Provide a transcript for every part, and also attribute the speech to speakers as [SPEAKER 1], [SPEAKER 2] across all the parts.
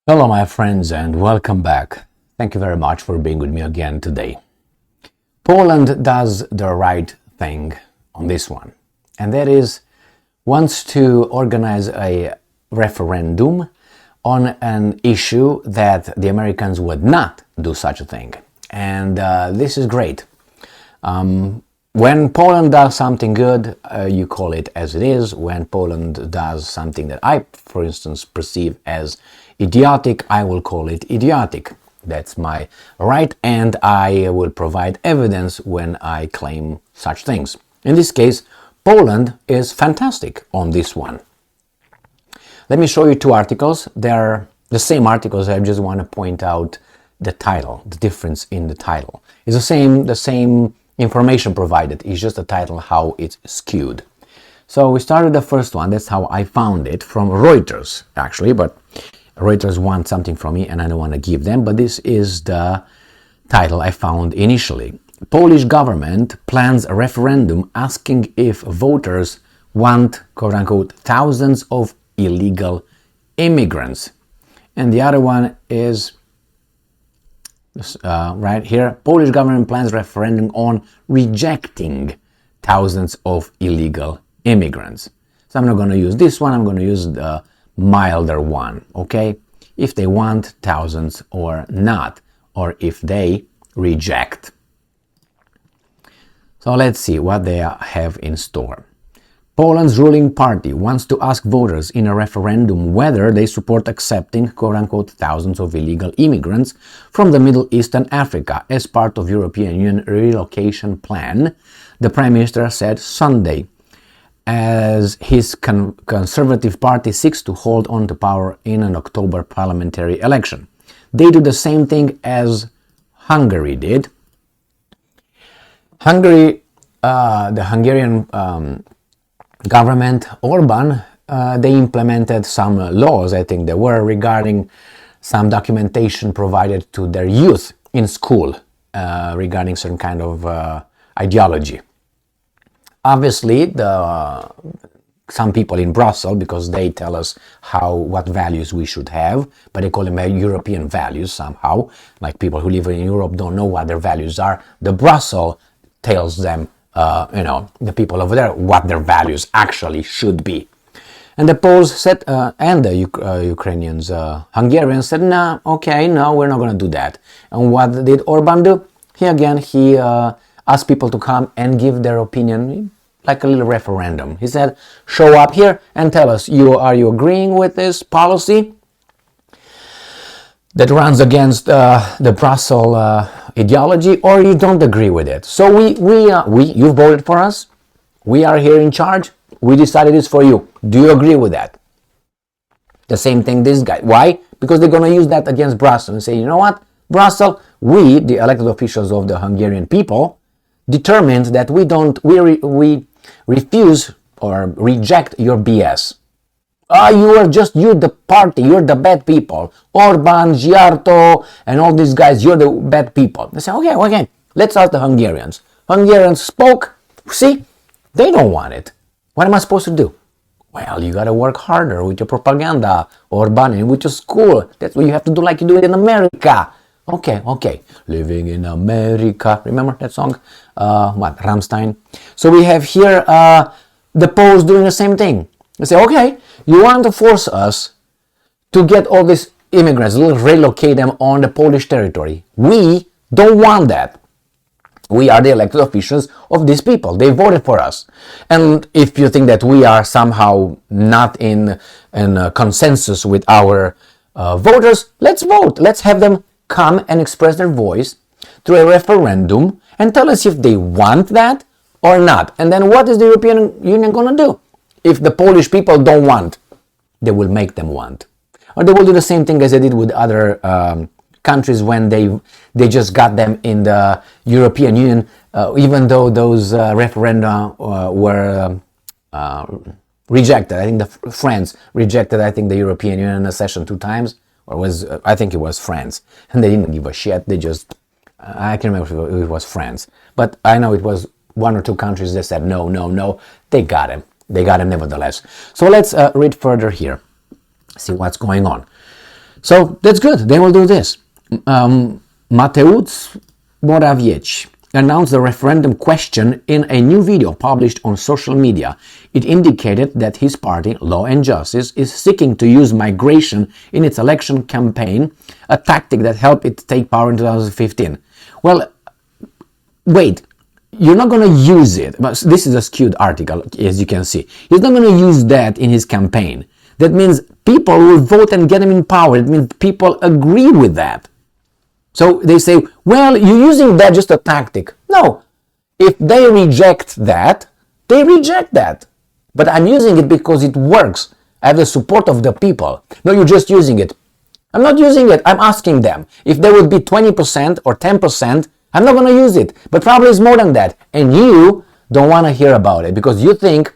[SPEAKER 1] Hello, my friends, and welcome back. Thank you very much for being with me again today. Poland does the right thing on this one, and that is wants to organize a referendum on an issue that the Americans would not do such a thing. And this is great. When Poland does something good, you call it as it is. When Poland does something that I, for instance, perceive as idiotic, I will call it idiotic. That's my right, and I will provide evidence when I claim such things. In this case, Poland is fantastic on this one. Let me show you two articles. They're the same articles. I just want to point out the title, the difference in the title. It's the same information provided. It's just the title, how it's skewed. So we started the first one. That's how I found it, from Reuters, actually, but Reuters want something from me and I don't want to give them, but this is the title I found initially. Polish government plans a referendum asking if voters want, quote-unquote, thousands of illegal immigrants. And the other one is right here. Polish government plans referendum on rejecting thousands of illegal immigrants. So I'm not going to use this one. I'm going to use the milder one, okay? If they want thousands or not, or if they reject. So let's see what they have in store. Poland's ruling party wants to ask voters in a referendum whether they support accepting, quote-unquote, thousands of illegal immigrants from the Middle East and Africa as part of European Union relocation plan, the Prime Minister said Sunday, as his Conservative Party seeks to hold on to power in an October parliamentary election. They do the same thing as Hungary did. The Hungarian government, Orban, they implemented some laws, I think they were, regarding some documentation provided to their youth in school regarding certain kind of ideology. Obviously, some people in Brussels, because they tell us what values we should have, but they call them European values somehow. Like people who live in Europe don't know what their values are. The Brussels tells them, the people over there, what their values actually should be. And the Poles said, and the Ukrainians, Hungarians said, no, we're not going to do that. And what did Orban do? He asked people to come and give their opinion, like a little referendum. He said, show up here and tell us, are you agreeing with this policy that runs against the Brussels ideology, or you don't agree with it? So you voted for us. We are here in charge. We decided it's for you. Do you agree with that? The same thing this guy. Why? Because they're going to use that against Brussels and say, you know what, Brussels, we, the elected officials of the Hungarian people, determined that we refuse or reject your BS. You're the party, you're the bad people. Orban, Giarto, and all these guys, you're the bad people. They say, okay, let's ask the Hungarians. Hungarians spoke, see, they don't want it. What am I supposed to do? Well, you gotta work harder with your propaganda, Orban, and with your school. That's what you have to do, like you do it in America. Okay. Living in America. Remember that song? Rammstein. So we have here the Poles doing the same thing. They say, okay, you want to force us to get all these immigrants, relocate them on the Polish territory. We don't want that. We are the elected officials of these people. They voted for us. And if you think that we are somehow not in a consensus with our voters, let's vote. Let's have them come and express their voice through a referendum and tell us if they want that or not. And then what is the European Union going to do? If the Polish people don't want, they will make them want. Or they will do the same thing as they did with other countries when they just got them in the European Union, even though those referenda were rejected. I think France rejected, the European Union accession 2 times. I think it was France, and they didn't give a shit. They just, I can't remember if it was France, but I know it was 1 or 2 countries that said no. They got him. They got him nevertheless. So let's read further here, see what's going on. So that's good. They will do this. Mateusz Morawiecki announced the referendum question in a new video published on social media. It indicated that his party, Law and Justice, is seeking to use migration in its election campaign, a tactic that helped it take power in 2015. Well, wait, you're not going to use it. But this is a skewed article, as you can see. He's not going to use that in his campaign. That means people will vote and get him in power. It means people agree with that. So they say, well, you're using that just a tactic. No. If they reject that, they reject that. But I'm using it because it works. I have the support of the people. No, you're just using it. I'm not using it. I'm asking them. If there would be 20% or 10%, I'm not going to use it. But probably it's more than that. And you don't want to hear about it because you think,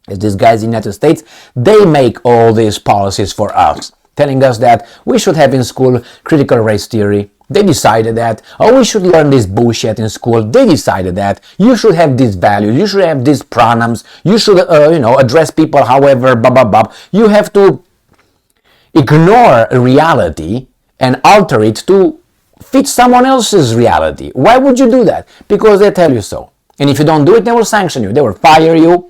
[SPEAKER 1] as these guys in the United States, they make all these policies for us, telling us that we should have in school critical race theory. They decided that. Oh, we should learn this bullshit in school. They decided that. You should have these values. You should have these pronouns. You should, address people however, blah, blah, blah. You have to ignore reality and alter it to fit someone else's reality. Why would you do that? Because they tell you so. And if you don't do it, they will sanction you. They will fire you.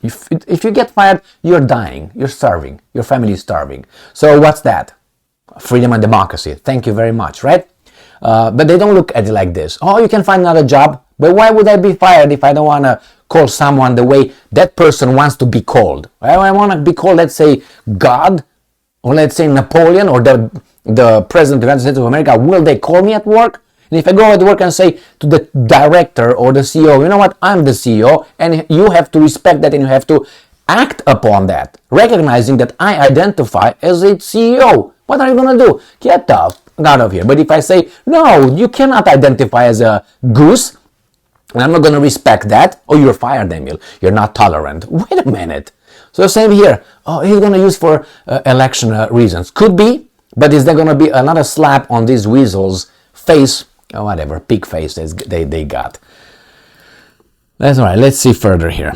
[SPEAKER 1] If you get fired, you're dying. You're starving. Your family is starving. So what's that? Freedom and democracy. Thank you very much, right? But they don't look at it like this. Oh, you can find another job. But why would I be fired if I don't want to call someone the way that person wants to be called? I want to be called, let's say, God, or let's say Napoleon, or the President of the United States of America. Will they call me at work? And if I go at work and say to the director or the CEO, you know what, I'm the CEO, and you have to respect that and you have to act upon that, recognizing that I identify as a CEO. What are you going to do? Get out of here. But if I say, no, you cannot identify as a goose, and I'm not going to respect that, oh, you're fired, Emil. You're not tolerant. Wait a minute. So same here. Oh, he's going to use for election reasons. Could be, but is there going to be another slap on these weasels' face? Or whatever, pig faces they got. That's all right. Let's see further here.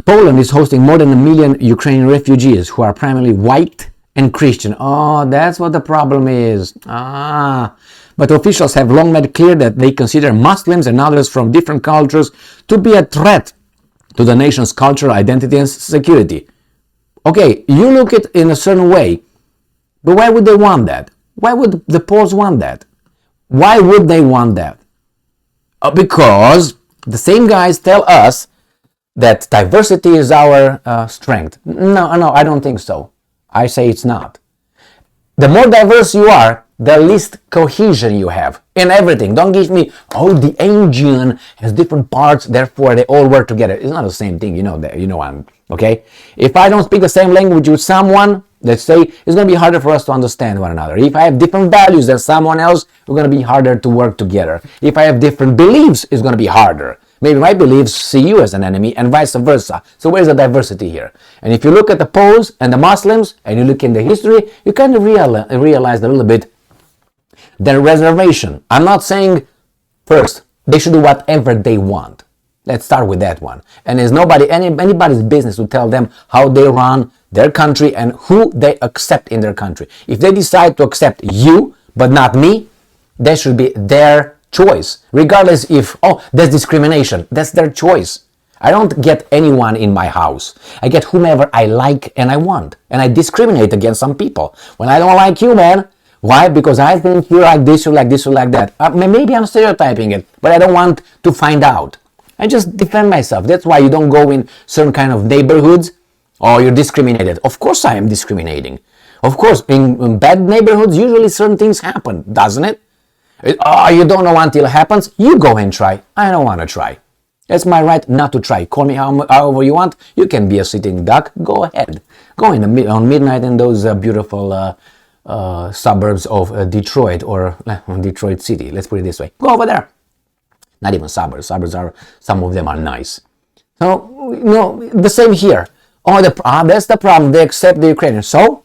[SPEAKER 1] Poland is hosting more than 1 million Ukrainian refugees who are primarily white and Christian. Oh, that's what the problem is. But officials have long made clear that they consider Muslims and others from different cultures to be a threat to the nation's cultural identity and security. Okay, you look at it in a certain way, but why would they want that? Why would the Poles want that? Why would they want that? Because the same guys tell us that diversity is our strength. No, I don't think so. I say it's not. The more diverse you are, the least cohesion you have in everything. Don't give me, the Asian has different parts, therefore they all work together. It's not the same thing, you know that. You know I'm okay. If I don't speak the same language with someone, let's say, it's going to be harder for us to understand one another. If I have different values than someone else, it's going to be harder to work together. If I have different beliefs, it's going to be harder. Maybe my beliefs see you as an enemy and vice versa. So where's the diversity here? And if you look at the Poles and the Muslims and you look in the history, you kind of realize a little bit their reservation. I'm not saying, first, they should do whatever they want. Let's start with that one. And it's anybody's business to tell them how they run their country and who they accept in their country. If they decide to accept you, but not me, that should be their choice. Regardless if, there's discrimination. That's their choice. I don't get anyone in my house. I get whomever I like and I want. And I discriminate against some people. When I don't like you, man. Why? Because I think you're like this, you're like this, you're like that. Maybe I'm stereotyping it, but I don't want to find out. I just defend myself. That's why you don't go in certain kind of neighborhoods or you're discriminated. Of course I am discriminating. Of course, in bad neighborhoods, usually certain things happen, doesn't it? You don't know until it happens. You go and try. I don't want to try. It's my right not to try. Call me however you want. You can be a sitting duck. Go ahead. Go on midnight in those beautiful suburbs of Detroit or Detroit City. Let's put it this way. Go over there. Not even suburbs. Some of them are nice. So, the same here. That's the problem. They accept the Ukrainians. So,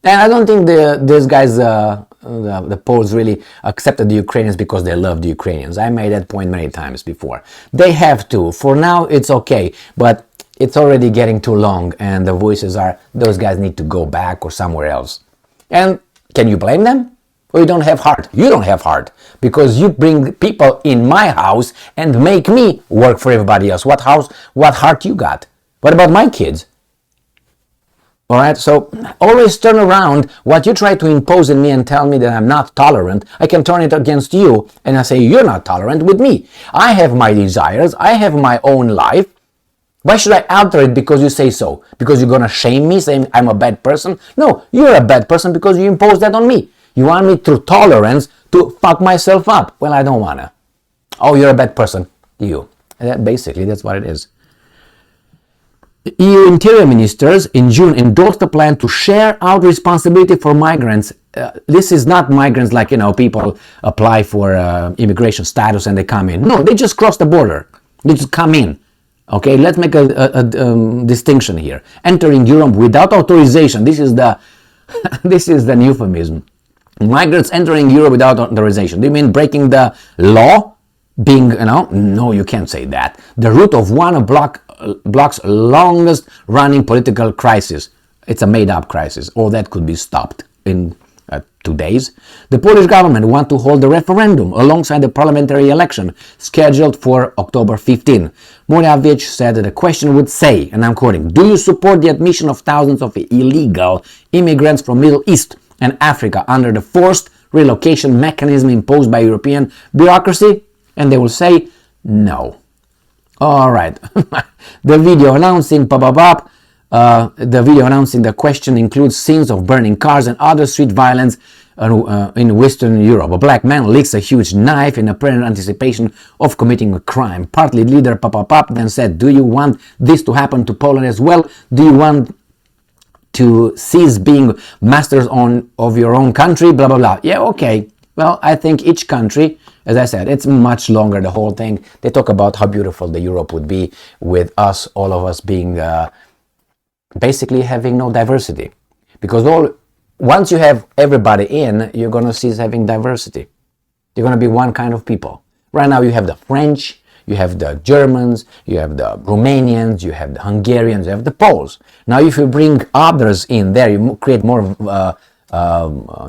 [SPEAKER 1] and I don't think these guys, the Poles really accepted the Ukrainians because they love the Ukrainians. I made that point many times before. They have to. For now, it's okay. But it's already getting too long. And the voices are, those guys need to go back or somewhere else. And Can you blame them? Or you don't have heart? You don't have heart because you bring people in my house and make me work for everybody else. What heart you got? What about my kids? All right, so always turn around what you try to impose on me and tell me that I'm not tolerant. I can turn it against you and I say you're not tolerant with me. I have my desires. I have my own life. Why should I alter it because you say so? Because you're going to shame me saying I'm a bad person? No, you're a bad person because you impose that on me. You want me through tolerance to fuck myself up. Well, I don't want to. Oh, you're a bad person. You. Basically, that's what it is. EU interior ministers in June endorsed a plan to share out responsibility for migrants. This is not migrants like, people apply for immigration status and they come in. No, they just cross the border. They just come in. Okay, let's make a distinction here. Entering Europe without authorization. This is the this is the euphemism. Migrants entering Europe without authorization. Do you mean breaking the law? Being, no, you can't say that. The root of one block's longest running political crisis. It's a made up crisis. All that could be stopped in 2 days. The Polish government want to hold a referendum alongside the parliamentary election scheduled for October 15. Morawiecki said that the question would say, and I'm quoting, "Do you support the admission of thousands of illegal immigrants from Middle East and Africa under the forced relocation mechanism imposed by European bureaucracy?" And they will say, no. All right. The video announcing the question includes scenes of burning cars and other street violence in Western Europe. A black man licks a huge knife in apparent anticipation of committing a crime. Party leader Papapap then said, "Do you want this to happen to Poland as well? Do you want to cease being masters of your own country?" Blah, blah, blah. Yeah, okay. Well, I think each country, as I said, it's much longer, the whole thing. They talk about how beautiful the Europe would be with us, all of us being basically having no diversity. Because once you have everybody in, you're going to cease having diversity. You're going to be one kind of people. Right now you have the French, you have the Germans, you have the Romanians, you have the Hungarians, you have the Poles. Now if you bring others in there, you create more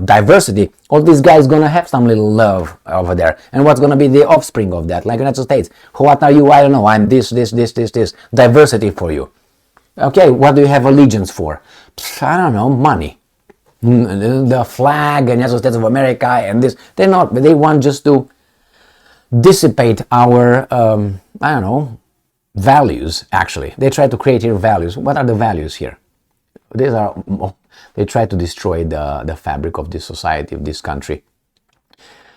[SPEAKER 1] diversity. All these guys gonna have some little love over there, and what's gonna be the offspring of that? Like United States, what are you? I don't know. I'm this. Diversity for you. Okay, what do you have allegiance for? I don't know. Money, the flag, and United States of America, and this. They're not. They want just to dissipate our I don't know, values. Actually, they try to create here values. What are the values here? These are. They try to destroy the fabric of this society, of this country.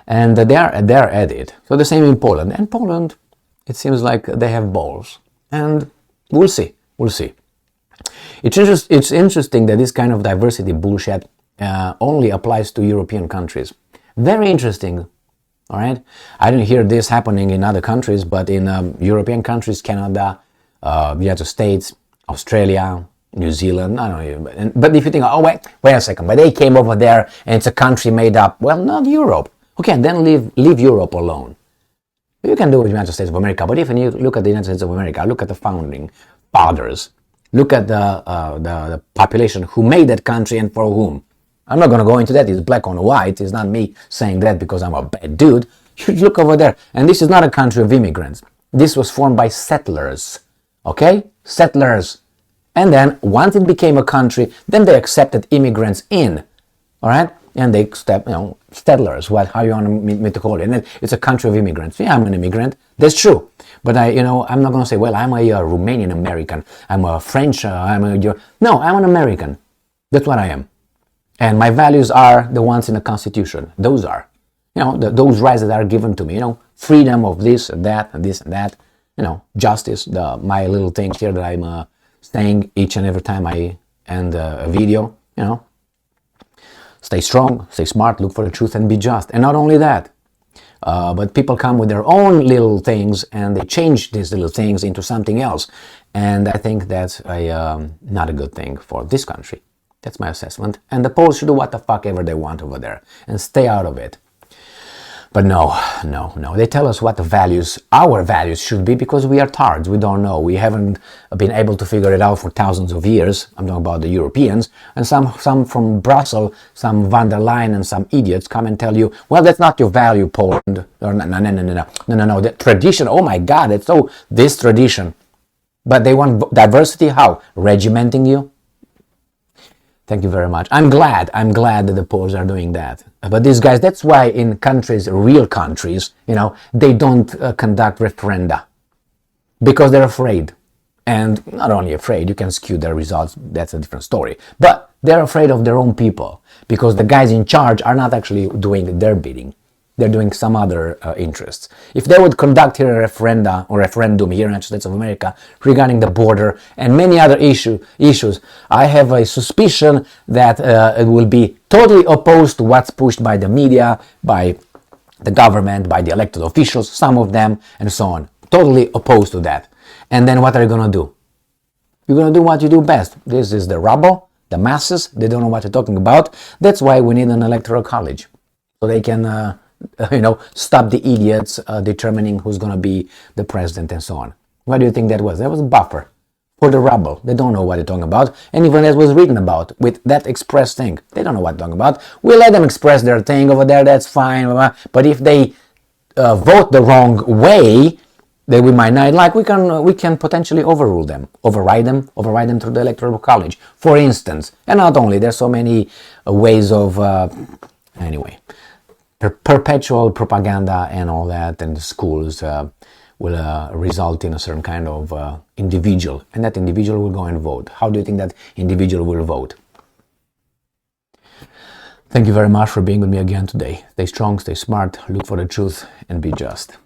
[SPEAKER 1] And they're at it. So the same in Poland. And Poland, it seems like they have balls. And we'll see. It's interesting that this kind of diversity bullshit only applies to European countries. Very interesting. All right? I didn't hear this happening in other countries, but in European countries, Canada, United States, Australia, New Zealand, I don't know. But if you think, oh, wait a second, but they came over there and it's a country made up. Well, not Europe. Okay, then leave Europe alone. You can do it with the United States of America, but if you look at the United States of America, look at the founding fathers, look at the population who made that country and for whom. I'm not going to go into that. It's black on white. It's not me saying that because I'm a bad dude. You look over there. And this is not a country of immigrants. This was formed by settlers. Okay? Settlers. And then once it became a country, then they accepted immigrants in, all right? And they settlers, how you want me to call it? And then it's a country of immigrants. Yeah, I'm an immigrant. That's true. But I'm not going to say, well, I'm a Romanian American. I'm a French. No, I'm an American. That's what I am. And my values are the ones in the Constitution. Those are, those rights that are given to me. Freedom of this and that and this and that. Justice. My little things here that I'm saying each and every time I end a video, stay strong, stay smart, look for the truth and be just. And not only that, but people come with their own little things and they change these little things into something else. And I think that's not a good thing for this country. That's my assessment. And the Poles should do what the fuck ever they want over there and stay out of it. But no. They tell us what the values, our values should be, because we are tards. We don't know. We haven't been able to figure it out for thousands of years. I'm talking about the Europeans. And some from Brussels, some van der Leyen and some idiots come and tell you, well, that's not your value, Poland. Or, no. The tradition, oh my God, it's so this tradition. But they want diversity, how? Regimenting you? Thank you very much. I'm glad that the Poles are doing that. But these guys, that's why in countries, real countries, they don't conduct referenda. Because they're afraid. And not only afraid, you can skew their results, that's a different story. But they're afraid of their own people. Because the guys in charge are not actually doing their bidding. They're doing some other interests. If they would conduct here a referendum here in the United States of America regarding the border and many other issues, I have a suspicion that it will be totally opposed to what's pushed by the media, by the government, by the elected officials, some of them, and so on. Totally opposed to that. And then what are you going to do? You're going to do what you do best. This is the rubble, the masses, they don't know what you're talking about. That's why we need an electoral college. So they can... stop the idiots determining who's going to be the president and so on. What do you think that was? That was a buffer for the rabble. They don't know what they're talking about. And even that was written about with that express thing. They don't know what they're talking about. We let them express their thing over there. That's fine. But if they vote the wrong way, that we might not like, we can potentially overrule them, override them through the electoral college, for instance. And not only, there's so many ways of anyway. Perpetual propaganda and all that, and the schools will result in a certain kind of individual, and that individual will go and vote. How do you think that individual will vote? Thank you very much for being with me again today. Stay strong, stay smart, look for the truth, and be just.